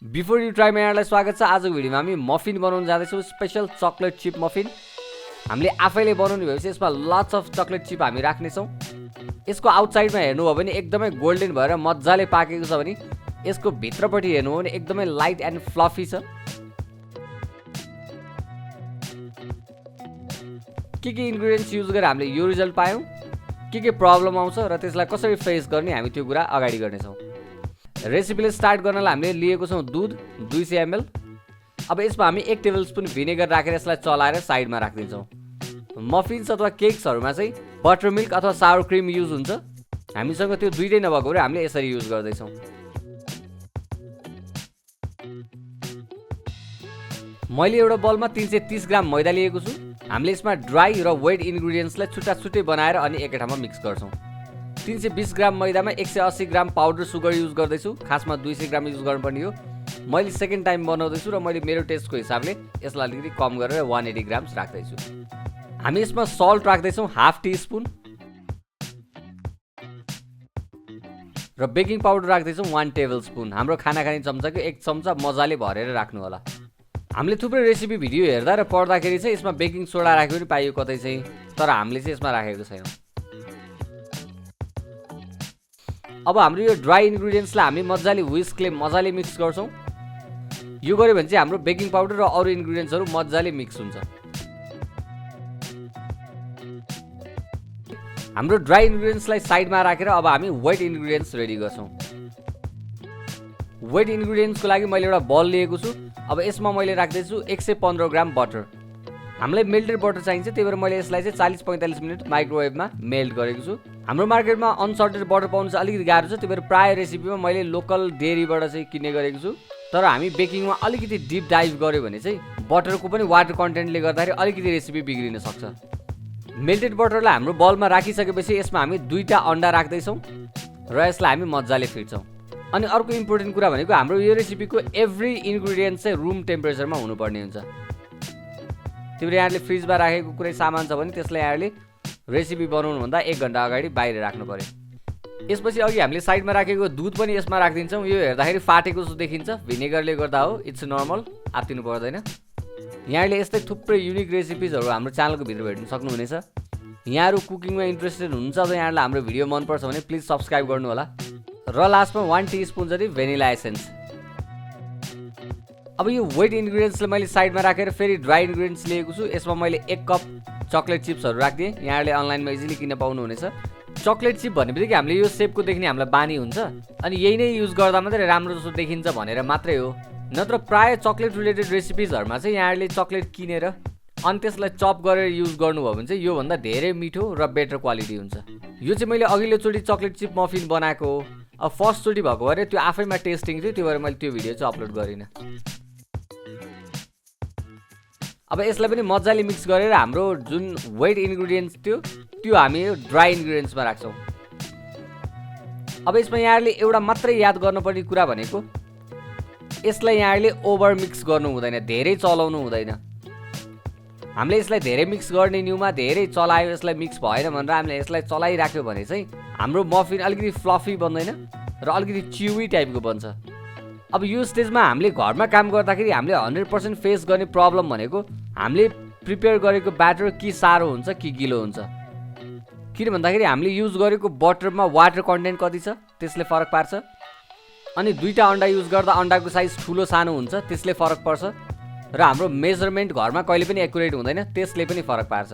Before you try यहाँलाई स्वागत छ। आजको भिडियोमा हामी मफिन बनाउन जाँदैछौँ, स्पेशल चकलेट चिप मफिन। हामीले आफैले बनाउने भएपछि यसमा लट्स अफ चकलेट चिप हामी राख्नेछौँ। यसको आउटसाइडमा हेर्नुभयो भने एकदमै गोल्डन भएर मजाले पाकेको छ भने यसको भित्रपट्टि हेर्नुभयो भने एकदमै लाइट एन्ड फ्लफी छ। के इन्ग्रेडियन्ट्स युज गरेर हामीले यो रिजल्ट पायौँ, के प्रब्लम आउँछ र त्यसलाई कसरी फेस गर्ने, हामी त्यो कुरा अगाडि गर्नेछौँ। रेसिपीले स्टार्ट गर्नलाई हामीले लिएको छौँ दुध 200 ml। अब यसमा हामी 1 टेबलस्पुन भिनेगर राखेर यसलाई चलाएर साइडमा राखिदिन्छौँ। मफिन्स अथवा केक्सहरूमा चाहिँ बटर मिल्क अथवा सावर क्रिम युज हुन्छ। हामीसँग त्यो दुइटै नभएको भएर हामीले यसरी युज गर्दैछौँ। मैले एउटा बलमा 330 ग्राम मैदा लिएको छु। हामीले यसमा ड्राई र वेट इन्ग्रेडियन्ट्सलाई छुट्टा छुट्टै बनाएर अनि एकै ठाउँमा मिक्स गर्छौँ। 320 ग्राम मैदामा 180 ग्राम पाउडर सुगर युज गर्दैछु। खासमा 200 ग्राम युज गर्नुपर्ने हो। मैले सेकेन्ड टाइम बनाउँदैछु र मैले मेरो टेस्टको हिसाबले यसलाई अलिकति कम गरेर 180 ग्राम्स राख्दैछु। हामी यसमा सल्ट राख्दैछौँ हाफ टीस्पुन र बेकिङ पाउडर राख्दैछौँ 1 टेबलस्पुन। हाम्रो खाना खाने चम्चाको 1 चम्चा मजाले भरेर राख्नु होला। हामीले थुप्रै रेसिपी भिडियो हेर्दा र पढ्दाखेरि चाहिँ यसमा बेकिङ सोडा राखेको पनि पाइयो कतै चाहिँ, तर हामीले चाहिँ यसमा राखेको छैनौँ। अब हाम्रो यो ड्राई इन्ग्रेडियन्ट्सलाई हामी मजाले व्हिस्कले मजाले मिक्स गर्छौँ। यो गर्यो भने चाहिँ हाम्रो बेकिङ पाउडर र अरू इन्ग्रेडियन्ट्सहरू मजाले मिक्स हुन्छ। हाम्रो ड्राई इन्ग्रेडियन्ट्सलाई साइडमा राखेर अब हामी वेट इन्ग्रेडियन्ट्स रेडी गर्छौँ। वेट इन्ग्रेडियन्ट्सको लागि मैले एउटा बल लिएको छु। अब यसमा मैले राख्दैछु 115 ग्राम बटर। हामीलाई मेल्टेड बटर चाहिन्छ, त्यही भएर मैले यसलाई चाहिँ 40-45 मिनट माइक्रोवेभमा मेल्ट गरेको छु। हाम्रो मार्केटमा अनसल्टेड बटर पाउनु चाहिँ अलिकति गाह्रो छ, त्यही भएर प्रायः रेसिपीमा मैले लोकल डेरीबाट चाहिँ किन्ने गरेको छु। तर हामी बेकिङमा अलिकति डिप डाइभ गऱ्यो भने चाहिँ बटरको पनि वाटर कन्टेन्टले गर्दाखेरि अलिकति रेसिपी बिग्रिन सक्छ। मेल्टेड बटरलाई हाम्रो बलमा राखिसकेपछि यसमा हामी 2टा अन्डा राख्दैछौँ र यसलाई हामी मजाले फिट्छौँ। अनि अर्को इम्पोर्टेन्ट कुरा भनेको हाम्रो यो रेसिपीको एभ्री इन्ग्रेडियन्ट चाहिँ रुम टेम्परेचरमा हुनुपर्ने हुन्छ। त्यो भएर यहाँले फ्रिजमा राखेको कुनै सामान छ भने त्यसलाई यहाँले रेसिपी बनाउनुभन्दा 1 घन्टा अगाडि बाहिर राख्नु पर्यो। यसपछि अघि हामीले साइडमा राखेको दुध पनि यसमा राखिदिन्छौँ। यो हेर्दाखेरि फाटेको जस्तो देखिन्छ, भिनेगरले गर्दा हो, इट्स नर्मल, आत्तिनु पर्दैन। यहाँले यस्तै थुप्रै युनिक रेसिपिजहरू हाम्रो च्यानलको भित्र भेट्न सक्नुहुनेछ। यहाँहरू कुकिङमा इन्ट्रेस्टेड हुनुहुन्छ र यहाँलाई हाम्रो भिडियो मनपर्छ भने प्लिज सब्सक्राइब गर्नु होला। र लास्टमा 1 टीस्पुन जति भेनिला एसेन्स। अब यो वेट इन्ग्रेडियन्ट्सलाई मैले साइडमा राखेर फेरि ड्राई इन्ग्रेडियन्ट्स लिएको छु। यसमा मैले 1 कप चकलेट चिप्सहरू राखिदिएँ। यहाँले अनलाइनमा इजिली किन्न पाउनुहुनेछ। चकलेट चिप भन्ने बित्तिकै हामीले यो सेपको देख्ने हामीलाई बानी हुन्छ, अनि यही नै युज गर्दा मात्रै राम्रो जस्तो देखिन्छ भनेर मात्रै हो। नत्र प्रायः चकलेट रिलेटेड रेसिपिजहरूमा चाहिँ यहाँले चकलेट किनेर अनि त्यसलाई चप गरेर युज गर्नुभयो भने चाहिँ योभन्दा धेरै मिठो र बेटर क्वालिटी हुन्छ। यो चाहिँ मैले अघिल्लोचोटि चकलेट चिप मफिन बनाएको हो। अब फर्स्टचोटि भएको भएर त्यो आफैमा टेस्टिङ थियो, त्यो भएर मैले त्यो भिडियो चाहिँ अपलोड गरिनँ। अब यसलाई पनि मजाले मिक्स गरेर हाम्रो जुन वेट इन्ग्रेडियन्ट्स थियो त्यो हामी ड्राई इन्ग्रेडियन्ट्समा राख्छौँ। अब यसमा यहाँहरूले एउटा मात्रै याद गर्नुपर्ने कुरा भनेको यसलाई यहाँहरूले ओभर मिक्स गर्नु हुँदैन, धेरै चलाउनु हुँदैन। हामीले यसलाई धेरै मिक्स गर्ने न्युमा धेरै चलायो, यसलाई मिक्स भएन भनेर हामीले यसलाई चलाइराख्यो भने चाहिँ हाम्रो मफिन अलिकति फ्लफी बन्दैन र अलिकति च्युवी टाइपको बन्छ। अब यो स्टेजमा हामीले घरमा काम गर्दाखेरि हामीले 100% फेस गर्ने प्रब्लम भनेको हामीले प्रिपेयर गरेको ब्याटर कि साह्रो हुन्छ कि गिलो हुन्छ। किन भन्दाखेरि हामीले युज गरेको बटरमा वाटर कन्टेन्ट कति छ त्यसले फरक पार्छ। अनि 2टा अन्डा युज गर्दा अन्डाको साइज ठुलो सानो हुन्छ, त्यसले फरक पर्छ। र हाम्रो मेजरमेन्ट घरमा कहिले पनि एकुरेट हुँदैन, त्यसले पनि फरक पार्छ।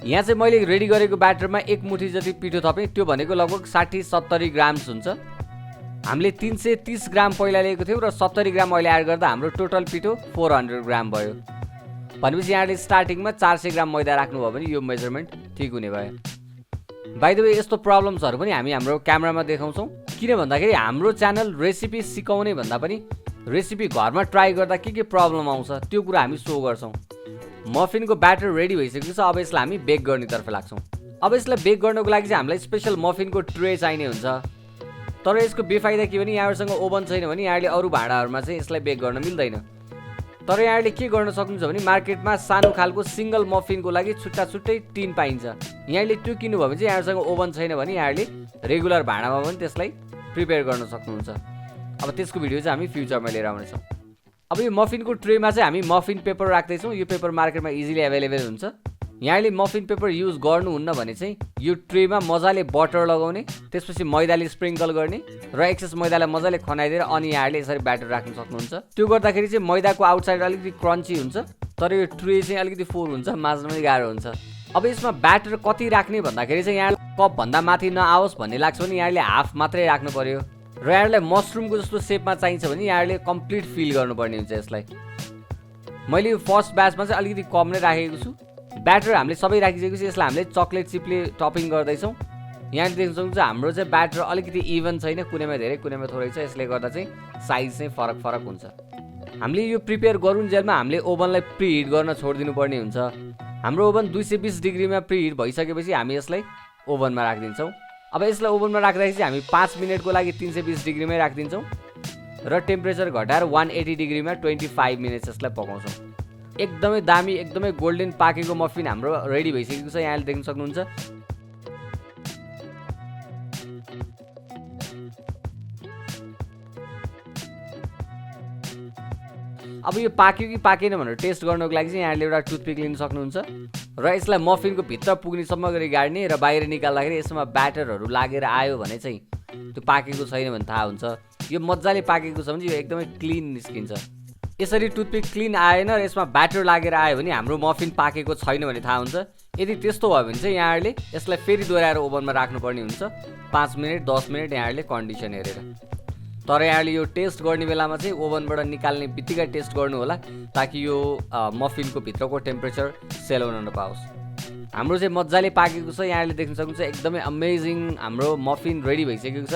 यहाँ चाहिँ मैले रेडी गरेको ब्याटरमा 1 मुठी जति पिठो थपेँ। त्यो भनेको लगभग 60-70 ग्राम्स हुन्छ। हामीले 330 ग्राम पहिला लिएको थियौँ र 70 ग्राम अहिले एड गर्दा हाम्रो टोटल पिठो 400 ग्राम भयो। भनेपछि यहाँले स्टार्टिङमा 400 ग्राम मैदा राख्नुभयो भने यो मेजरमेन्ट ठिक हुने भयो। बाइ द वे यस्तो प्रब्लम्सहरू पनि हामी हाम्रो क्यामेरामा देखाउँछौँ। किन भन्दाखेरि हाम्रो च्यानल रेसिपी सिकाउने भन्दा पनि रेसिपी घरमा ट्राई गर्दा के प्रब्लम आउँछ त्यो कुरा हामी सो गर्छौँ। मफिनको ब्याटर रेडी भइसकेको छ। अब यसलाई हामी बेक गर्नेतर्फ लाग्छौँ। अब यसलाई बेक गर्नको लागि चाहिँ हामीलाई स्पेसल मफिनको ट्रे चाहिने हुन्छ। तर यसको बेफाइदा के भने यहाँहरूसँग ओभन छैन भने यहाँले अरू भाँडाहरूमा चाहिँ यसलाई बेक गर्न मिल्दैन। तर यहाँले के गर्न सक्नुहुन्छ भने मार्केटमा सानो खालको सिङ्गल मफिनको लागि छुट्टा छुट्टै टिन पाइन्छ। यहाँले त्यो किन्नुभयो भने चाहिँ यहाँहरूसँग ओभन छैन भने यहाँले रेगुलर भाँडामा पनि त्यसलाई प्रिपेयर गर्न सक्नुहुन्छ। अब त्यसको भिडियो चाहिँ हामी फ्युचरमा लिएर आउनेछौँ। अब यो मफिनको ट्रेमा चाहिँ हामी मफिन पेपर राख्दैछौँ। यो पेपर मार्केटमा इजिली एभाइलेबल हुन्छ। यहाँले मफिन पेपर युज गर्नुहुन्न भने चाहिँ यो ट्रेमा मजाले बटर लगाउने, त्यसपछि मैदाले स्प्रिङ्कल गर्ने र एक्सेस मैदालाई मजाले खनाइदिएर अनि यहाँले यसरी ब्याटर राख्न सक्नुहुन्छ। त्यो गर्दाखेरि चाहिँ मैदाको आउटसाइड अलिकति क्रन्ची हुन्छ, तर यो ट्रे चाहिँ अलिकति फोर हुन्छ, माझ्न पनि गाह्रो हुन्छ। अब यसमा ब्याटर कति राख्ने भन्दाखेरि चाहिँ यहाँ कप भन्दा माथि नआओस् भन्ने लाग्छ भने यहाँले हाफ मात्रै राख्नु पर्यो र यहाँलाई मसरुमको जस्तो सेपमा चाहिन्छ भने यहाँले कम्प्लिट फिल गर्नुपर्ने हुन्छ यसलाई। मैले यो फर्स्ट ब्याचमा चाहिँ अलिकति कम नै राखेको छु। ब्याटर हामीले सबै राखिसकेपछि यसलाई हामीले चक्लेट चिपले टपिङ गर्दैछौँ। यहाँ देख्न सक्नुहुन्छ हाम्रो चाहिँ ब्याटर अलिकति इभन छैन, कुनैमा धेरै कुनैमा थोरै छ, यसले गर्दा चाहिँ साइज चाहिँ फरक फरक हुन्छ। हामीले यो प्रिपेयर गरुन्जेलमा हामीले ओभनलाई प्रिहिट गर्न छोडिदिनु पर्ने हुन्छ। हाम्रो ओभन 220 डिग्रीमा प्रिहिट भइसकेपछि हामी यसलाई ओभनमा राखिदिन्छौँ। अब यसलाई ओभनमा राख्दाखेरि चाहिँ हामी 5 मिनटको लागि 320 डिग्रीमै राखिदिन्छौँ र टेम्परेचर घटाएर 180 डिग्रीमा 25 मिनट्स यसलाई पकाउँछौँ। एकदमै दामी एकदमै गोल्डन पाकेको मफिन हाम्रो रेडी भइसकेको छ, यहाँले देख्न सक्नुहुन्छ। अब यो पाक्यो कि पाकेन भनेर टेस्ट गर्नको लागि चाहिँ यहाँले एउटा टुथपिक लिन सक्नुहुन्छ र यसलाई मफिनको भित्र पुग्नेसम्म गरी गाड्ने र बाहिर निकाल्दाखेरि यसमा ब्याटरहरू लागेर आयो भने चाहिँ त्यो पाकेको छैन भने थाहा हुन्छ। यो मजाले पाकेको छ भने यो एकदमै क्लिन निस्किन्छ। यसरी टुथपिक क्लिन आएन र यसमा ब्याटर लागेर आयो भने हाम्रो मफिन पाकेको छैन भने थाहा हुन्छ। यदि त्यस्तो भयो भने चाहिँ यहाँहरूले यसलाई फेरि दोहोऱ्याएर ओभनमा राख्नुपर्ने हुन्छ 5 मिनट 10 मिनट यहाँहरूले कन्डिसन हेरेर। तर यहाँले यो टेस्ट गर्ने बेलामा चाहिँ ओभनबाट निकाल्ने बित्तिकै टेस्ट गर्नु होला ताकि यो मफिनको भित्रको टेम्परेचर सेलाउन नपाओस्। हाम्रो चाहिँ मजाले पाकेको छ, यहाँले देख्न सक्नुहुन्छ एकदमै अमेजिङ हाम्रो मफिन रेडी भइसकेको छ।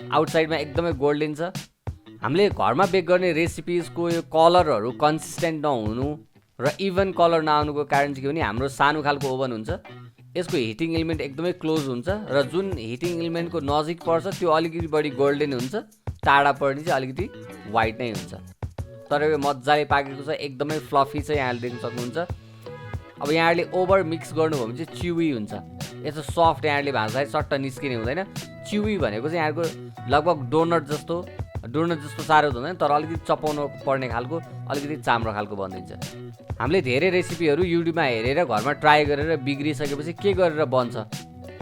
आउटसाइडमा एकदमै गोल्डन छ। हामीले घरमा बेक गर्ने रेसिपिजको यो कलरहरू कन्सिस्टेन्ट नहुनु र इभन कलर नआउनुको कारण चाहिँ के भने हाम्रो सानो खालको ओभन हुन्छ, यसको हिटिङ एलिमेन्ट एकदमै क्लोज हुन्छ र जुन हिटिङ एलिमेन्टको नजिक पर्छ त्यो अलिकति बढी गोल्डन हुन्छ, टाढा पर्ने चाहिँ अलिकति वाइट नै हुन्छ। तर यो मजाले पाकेको छ, एकदमै फ्लफी चाहिँ यहाँले देख्न सक्नुहुन्छ। अब यहाँले ओभर मिक्स गर्नुभयो भने चाहिँ च्युवी हुन्छ, यस्तो सफ्ट यहाँले भाँच्दाखेरि सट्ट निस्किने हुँदैन। च्युवी भनेको चाहिँ यहाँको लगभग डोनट जस्तो साह्रो हुँदैन, तर अलिकति चपाउनु पर्ने खालको अलिकति चाम्रो खालको बनिन्छ। हामीले धेरै रेसिपीहरू युट्युबमा हेरेर घरमा ट्राई गरेर बिग्रिसकेपछि के गरेर बन्छ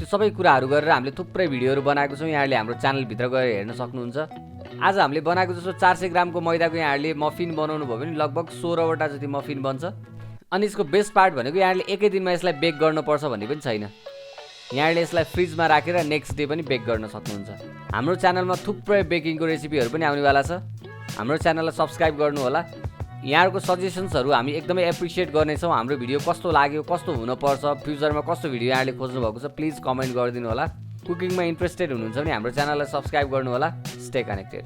त्यो सबै कुराहरू गरेर हामीले थुप्रै भिडियोहरू बनाएको छौँ, यहाँले हाम्रो च्यानलभित्र गएर हेर्न सक्नुहुन्छ। आज हामीले बनाएको जस्तो 400 ग्रामको मैदाको यहाँले मफिन बनाउनु भयो भने लगभग 16वटा जति मफिन बन्छ। अनि यसको बेस्ट पार्ट भनेको यहाँले एकै दिनमा यसलाई बेक गर्नुपर्छ भन्ने पनि छैन। यहाँले यसलाई फ्रिजमा राखेर नेक्स्ट डे पनि बेक गर्न सक्नुहुन्छ। हाम्रो च्यानलमा थुप्रै बेकिङको रेसिपीहरू पनि आउनेवाला छ। हाम्रो च्यानललाई सब्सक्राइब गर्नु होला। यहाँहरूको सजेसन्सहरू हामी एकदमै एप्रिसिएट गर्नेछौँ। हाम्रो भिडियो कस्तो लाग्यो, कस्तो हुनुपर्छ, फ्युचरमा कस्तो भिडियो यहाँले खोज्नु भएको छ प्लिज कमेन्ट गरिदिनु होला। कुकिङमा इन्ट्रेस्टेड हुनुहुन्छ भने हाम्रो च्यानललाई सब्सक्राइब गर्नु होला। Stay connected.